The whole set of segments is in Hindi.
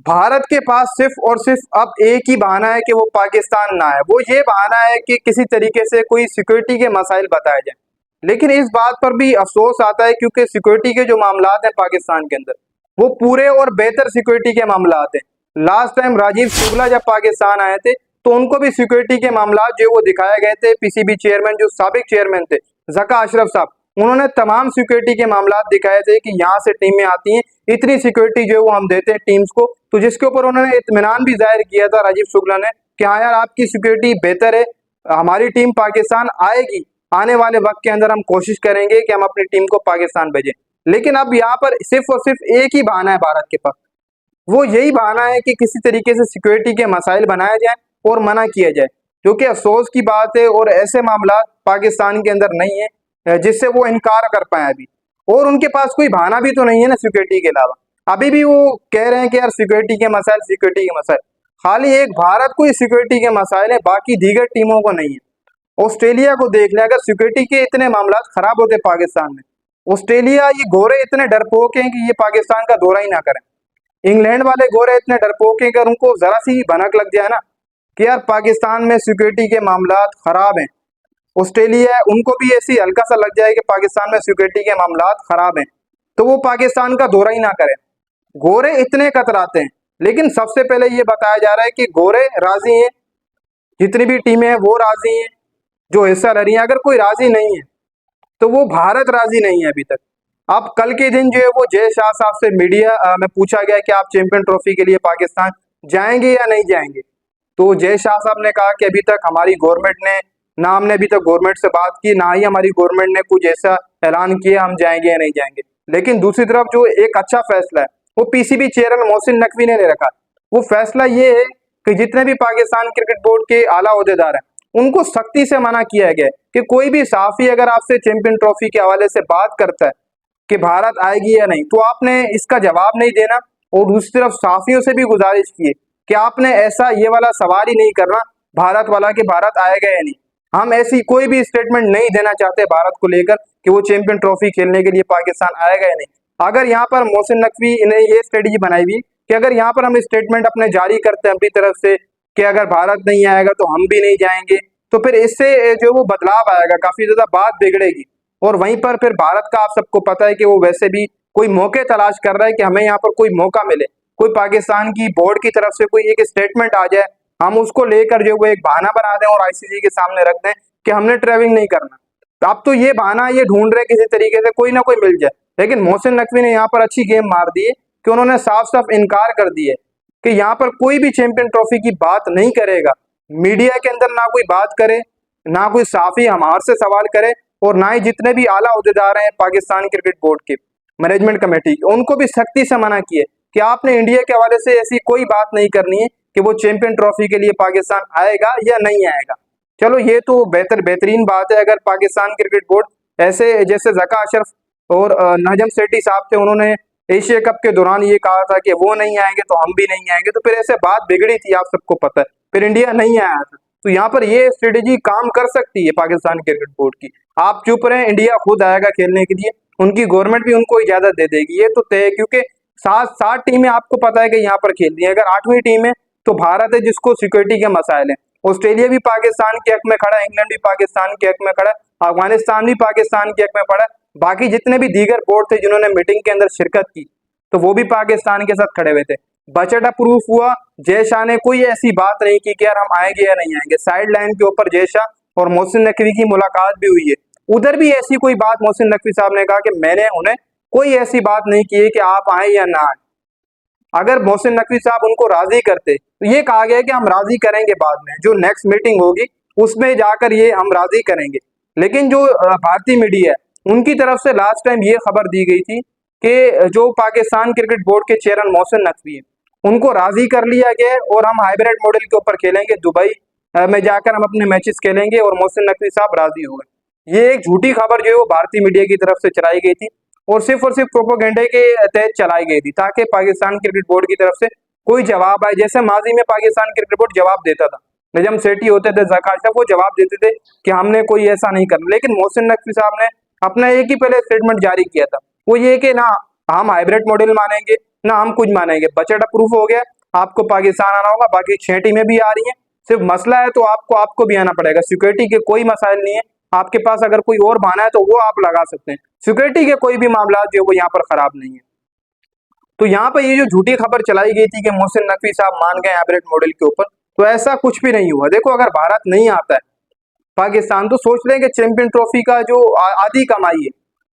भारत के पास सिर्फ और सिर्फ अब एक ही बहाना है कि वो पाकिस्तान ना है। वो ये बहाना है कि किसी तरीके से कोई सिक्योरिटी के मसाइल बताए जाए। लेकिन इस बात पर भी अफसोस आता है क्योंकि सिक्योरिटी के जो मामलात हैं पाकिस्तान के अंदर, वो पूरे और बेहतर सिक्योरिटी के मामलात हैं। लास्ट टाइम राजीव शुक्ला जब पाकिस्तान आए थे तो उनको भी सिक्योरिटी के मामलात जो वो दिखाए गए थे। पीसीबी चेयरमैन जो साबिक चेयरमैन थे जका अशरफ साहब, उन्होंने तमाम सिक्योरिटी के मामलात दिखाए थे कि यहाँ से टीमें आती हैं, इतनी सिक्योरिटी जो है वो हम देते हैं टीम्स को। तो जिसके ऊपर उन्होंने इत्मीनान भी जाहिर किया था राजीव शुक्ला ने कि हाँ यार आपकी सिक्योरिटी बेहतर है, हमारी टीम पाकिस्तान आएगी, आने वाले वक्त के अंदर हम कोशिश करेंगे कि हम अपनी टीम को पाकिस्तान भेजें। लेकिन अब यहाँ पर सिर्फ और सिर्फ एक ही बहाना है भारत के पास, वो यही बहाना है कि किसी तरीके से सिक्योरिटी के मसाइल बनाए जाए और मना किया जाए, जो कि अफसोस की बात है। और ऐसे मामला पाकिस्तान के अंदर नहीं है जिससे वो इनकार कर पाए अभी। और उनके पास कोई बहाना भी तो नहीं है ना सिक्योरिटी के अलावा। अभी भी वो कह रहे हैं कि यार सिक्योरिटी के मसाइल, सिक्योरिटी के मसाइल। खाली एक भारत को ही सिक्योरिटी के मसाइल है, बाकी दीगर टीमों को नहीं है। ऑस्ट्रेलिया को देख लें, अगर सिक्योरिटी के इतने मामला खराब होते पाकिस्तान में, ऑस्ट्रेलिया ये गोरे इतने डरपोक हैं कि ये पाकिस्तान का दौरा ही ना करें। इंग्लैंड वाले गोरे इतने डरपोक हैं कि अगर उनको जरा सी भनक लग जाए ना कि यार पाकिस्तान में सिक्योरिटी के मामला खराब हैं, ऑस्ट्रेलिया उनको भी ऐसी हल्का सा लग जाए कि पाकिस्तान में सिक्योरिटी के मामला खराब हैं, तो वो पाकिस्तान का दौरा ही ना करें। गोरे इतने कतराते हैं। लेकिन सबसे पहले ये बताया जा रहा है कि गोरे राजी हैं, जितनी भी टीमें हैं वो राजी हैं जो हिस्सा ले रही हैं। अगर कोई राजी नहीं है तो वो भारत राजी नहीं है अभी तक। अब कल के दिन जो है वो जय शाह साहब से मीडिया में पूछा गया कि आप चैंपियन ट्रॉफी के लिए पाकिस्तान जाएंगे या नहीं जाएंगे। तो जय शाह साहब ने कहा कि अभी तक हमारी गवर्नमेंट ने, ना हमने अभी तक गवर्नमेंट से बात की, ना ही हमारी गवर्नमेंट ने कुछ ऐसा ऐलान किया हम जाएंगे या नहीं जाएंगे। लेकिन दूसरी तरफ जो एक अच्छा फैसला है वो पीसीबी चेयरमैन मोहसिन नकवी ने ले रखा। वो फैसला ये है कि जितने भी पाकिस्तान क्रिकेट बोर्ड के आला ओहदेदार हैं उनको सख्ती से मना किया गया है कि कोई भी साफी अगर आपसे चैंपियन ट्रॉफी के हवाले से बात करता है कि भारत आएगी या नहीं, तो आपने इसका जवाब नहीं देना। और दूसरी तरफ साफियों से भी गुजारिश की है कि आपने ऐसा ये वाला सवाल ही नहीं करना भारत वाला कि भारत आएगा या नहीं। हम ऐसी कोई भी स्टेटमेंट नहीं देना चाहते भारत को लेकर कि वो चैंपियन ट्रॉफी खेलने के लिए पाकिस्तान आएगा या नहीं। अगर यहाँ पर मोहसिन नकवी ने ये स्ट्रेटेजी बनाई हुई कि अगर यहाँ पर हम स्टेटमेंट अपने जारी करते हैं अपनी तरफ से कि अगर भारत नहीं आएगा तो हम भी नहीं जाएंगे, तो फिर इससे जो वो बदलाव आएगा, काफी ज्यादा बात बिगड़ेगी। और वहीं पर फिर भारत का आप सबको पता है कि वो वैसे भी कोई मौके तलाश कर रहा है कि हमें यहाँ पर कोई मौका मिले, कोई पाकिस्तान की बोर्ड की तरफ से कोई एक स्टेटमेंट आ जाए, हम उसको लेकर जो वो एक बहाना बना दें और आईसीसी के सामने रख दें कि हमने ट्रेवलिंग नहीं करना। तो अब तो ये बहाना ये ढूंढ रहे किसी तरीके से कोई ना कोई मिल जाए। लेकिन मोहसिन नकवी ने यहाँ पर अच्छी गेम मार दी है कि उन्होंने साफ साफ इनकार कर दिया कि यहाँ पर कोई भी चैंपियन ट्रॉफी की बात नहीं करेगा। मीडिया के अंदर ना कोई बात करे, ना कोई साफी हमारे से सवाल करे, और ना ही जितने भी आला ओहदेदार हैं पाकिस्तान क्रिकेट बोर्ड के मैनेजमेंट कमेटी के, उनको भी सख्ती से मना किए कि आपने इंडिया के हवाले से ऐसी कोई बात नहीं करनी है कि वो चैंपियन ट्रॉफी के लिए पाकिस्तान आएगा या नहीं आएगा। चलो ये तो बेहतरीन बात है अगर पाकिस्तान क्रिकेट बोर्ड ऐसे, जैसे जका अशरफ और नजम सेठी साहब थे, उन्होंने एशिया कप के दौरान ये कहा था कि वो नहीं आएंगे तो हम भी नहीं आएंगे, तो फिर ऐसे बात बिगड़ी थी, आप सबको पता है, फिर इंडिया नहीं आया था। तो यहाँ पर ये स्ट्रेटेजी काम कर सकती है पाकिस्तान क्रिकेट बोर्ड की। आप चुप रहे, इंडिया खुद आएगा खेलने के लिए, उनकी गवर्नमेंट भी उनको इजाजत दे देगी, ये तो तय है। क्योंकि सात सात टीमें आपको पता है कि यहाँ पर खेल रही है। अगर आठवीं टीम है तो भारत है जिसको सिक्योरिटी के मसाइल है, ऑस्ट्रेलिया भी पाकिस्तान के हक में खड़ा है, इंग्लैंड भी पाकिस्तान के हक में खड़ा है, अफगानिस्तान भी पाकिस्तान के हक में पड़ा है। बाकी जितने भी दीगर बोर्ड थे जिन्होंने मीटिंग के अंदर शिरकत की तो वो भी पाकिस्तान के साथ खड़े हुए थे। बजट अप्रूव हुआ, जय शाह ने कोई ऐसी बात नहीं की कि यार हम आएंगे या नहीं आएंगे। साइड लाइन के ऊपर जय शाह और मोहसिन नकवी की मुलाकात भी हुई है, उधर भी ऐसी कोई बात मोहसिन नकवी साहब ने कहा कि मैंने उन्हें कोई ऐसी बात नहीं की है कि आप आए या ना आए। अगर मोहसिन नकवी साहब उनको राजी करते तो ये कहा गया कि हम राजी करेंगे, बाद में जो नेक्स्ट मीटिंग होगी उसमें जाकर ये हम राजी करेंगे। लेकिन जो भारतीय मीडिया है उनकी तरफ से लास्ट टाइम ये खबर दी गई थी कि जो पाकिस्तान क्रिकेट बोर्ड के चेयरमैन मोहसिन नकवी है उनको राजी कर लिया गया और हम हाइब्रिड मॉडल के ऊपर खेलेंगे, दुबई में जाकर हम अपने मैचेस खेलेंगे, और मोहसिन नकवी साहब राजी हो गए। ये एक झूठी खबर जो है वो भारतीय मीडिया की तरफ से चलाई गई थी और सिर्फ प्रोपोगेंडे के तहत चलाई गई थी ताकि पाकिस्तान क्रिकेट बोर्ड की तरफ से कोई जवाब आए। जैसे माजी में पाकिस्तान क्रिकेट बोर्ड जवाब देता था, नजम सेठी होते थे, जका अशरफ, वो जवाब देते थे कि हमने कोई ऐसा नहीं करना। लेकिन मोहसिन नकवी साहब ने अपना एक ही पहले स्टेटमेंट जारी किया था, वो ये कि ना हम हाइब्रिड मॉडल मानेंगे, ना हम कुछ मानेंगे। बजट अप्रूव हो गया, आपको पाकिस्तान आना होगा, बाकी 6 टीमें भी आ रही हैं, सिर्फ मसला है तो आपको भी आना पड़ेगा। सिक्योरिटी के कोई मसाइल नहीं है, आपके पास अगर कोई और बहाना है तो वो आप लगा सकते हैं। सिक्योरिटी के कोई भी मामला जो है वो यहाँ पर खराब नहीं है। तो यहाँ पर ये जो झूठी खबर चलाई गई थी कि मोहसिन नकवी साहब मान गए हाइब्रिड मॉडल के ऊपर, तो ऐसा कुछ भी नहीं हुआ। देखो, अगर भारत नहीं आता है पाकिस्तान, तो सोच लें कि चैंपियन ट्रॉफी का जो आधी कमाई है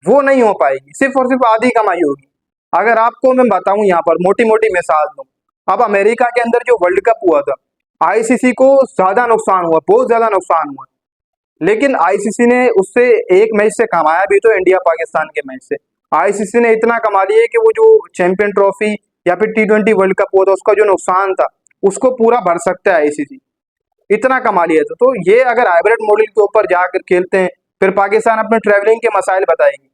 वो नहीं हो पाएगी, सिर्फ और सिर्फ आधी कमाई होगी। अगर आपको मैं बताऊं, यहाँ पर मोटी मोटी मिसाल दूं, अब अमेरिका के अंदर जो वर्ल्ड कप हुआ था, आईसीसी को ज्यादा नुकसान हुआ, बहुत ज्यादा नुकसान हुआ, लेकिन आईसीसी ने उससे एक मैच से कमाया भी, तो इंडिया पाकिस्तान के मैच से आईसीसी ने इतना कमा लिया कि वो जो चैंपियन ट्रॉफी या फिर T20 वर्ल्ड कप हुआ था, उसका जो नुकसान था उसको पूरा भर सकता है आईसीसी, इतना कमा लिया था। तो ये अगर हाइब्रिड मॉडल के ऊपर जाकर खेलते हैं, फिर पाकिस्तान अपने ट्रैवलिंग के मसाइल बताएगी।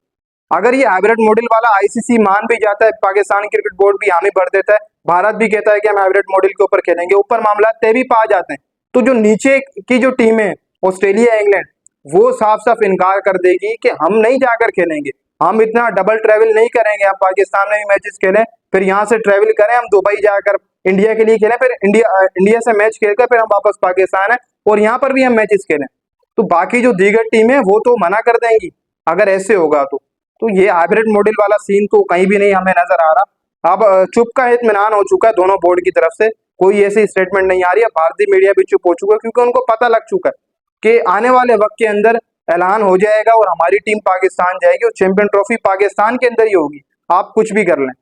अगर ये हाइब्रिड मॉडल वाला आईसीसी मान भी जाता है, पाकिस्तान क्रिकेट बोर्ड भी हामी भर देता है, भारत भी कहता है कि हम हाइब्रिड मॉडल के ऊपर खेलेंगे, ऊपर मामला तय भी पा जाते हैं, तो जो नीचे की जो टीमें ऑस्ट्रेलिया, इंग्लैंड, वो साफ साफ इनकार कर देगी कि हम नहीं जाकर खेलेंगे, हम इतना डबल ट्रैवल नहीं करेंगे, हम पाकिस्तान में भी मैचेस खेलें, फिर यहाँ से ट्रैवल करें, हम दुबई जाकर इंडिया के लिए खेलें, फिर इंडिया से मैच खेलकर फिर हम वापस पाकिस्तान है और यहाँ पर भी हम मैचेस खेलें। तो बाकी जो दीगर टीमें वो तो मना कर देंगी अगर ऐसे होगा तो ये हाइब्रिड मॉडल वाला सीन तो कहीं भी नहीं हमें नजर आ रहा। अब चुप का इत्मीनान हो चुका है दोनों बोर्ड की तरफ से, कोई ऐसी स्टेटमेंट नहीं आ रही है। भारतीय मीडिया भी चुप हो चुका है, क्योंकि उनको पता लग चुका है कि आने वाले वक्त के अंदर ऐलान हो जाएगा और हमारी टीम पाकिस्तान जाएगी और चैंपियन ट्रॉफी पाकिस्तान के अंदर ही होगी, आप कुछ भी कर लें।